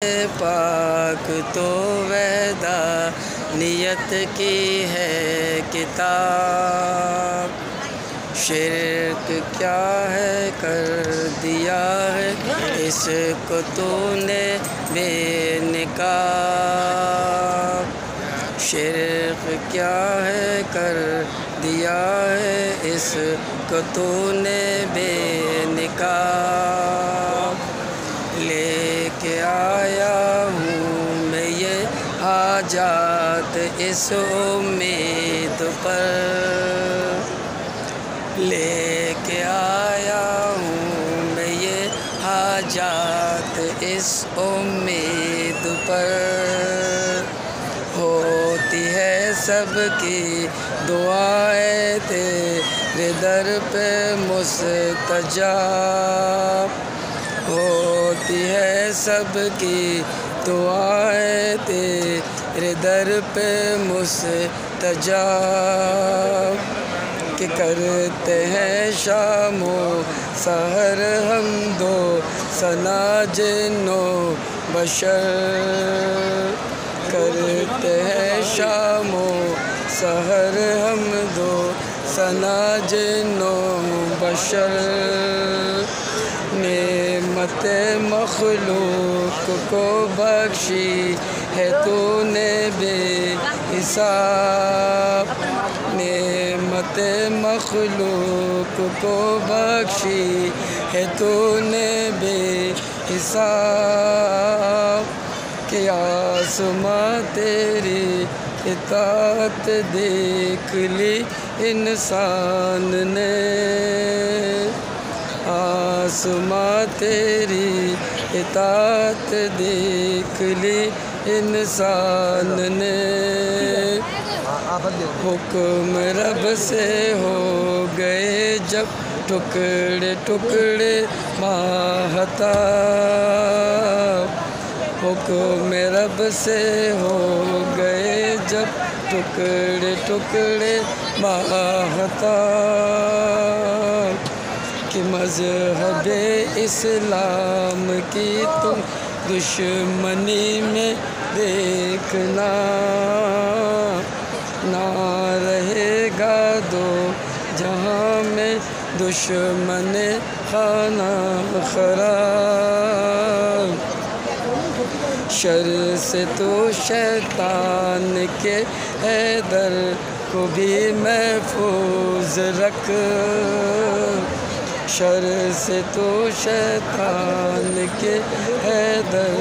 پاک تو وحدانیت کی ہے کتاب، شرک کیا ہے کر دیا ہے اس کو تو نے بے نقاب، شرک کیا ہے کر دیا ہے اس کو تو نے بے نقاب، لے کے آیا ہوں میں یہ حاجات اس امید پر، لے کے آیا ہوں میں یہ حاجات اس امید پر، ہوتی ہے سب کی دعائیں تیرے در پہ مستجاب، ہوتی ہے سب کی دعائیں تیرے در پہ مستجاب، کہ کرتے ہیں شام و سحر حمد و ثنا جن و بشر، کرتے ہیں شام و سحر حمد و ثنا جن و بشر، نعمت مخلوق کو بخشی ہے تو نے بے حساب، نعمت مخلوق کو بخشی ہے تو نے بے حساب، کہ آسماں تیری اطاعت دیکھ لی انسان نے، آسماں تیری اطاعت دیکھ لی انسان نے، حکم رب سے ہو گئے جب ٹکڑے ٹکڑے ماہتاب، حکم رب سے ہو گئے جب ٹکڑے ٹکڑے ماہتاب، کہ مذہب اسلام کی تم دشمنی میں دیکھنا، نہ رہے گا دو جہاں میں دشمن خانہ خراب، شر سے تو شیطان کے حیدر کو بھی محفوظ رکھ، شر سے تو شیطان کے حیدر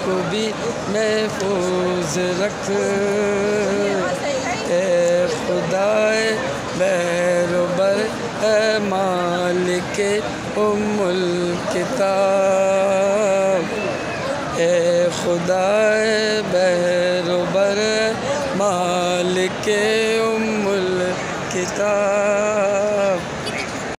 کو بھی محفوظ رکھ، اے خدائے بحر و بر اے مالک ام الکتاب، اے خدائے بحر و بر مالک ام الکتاب۔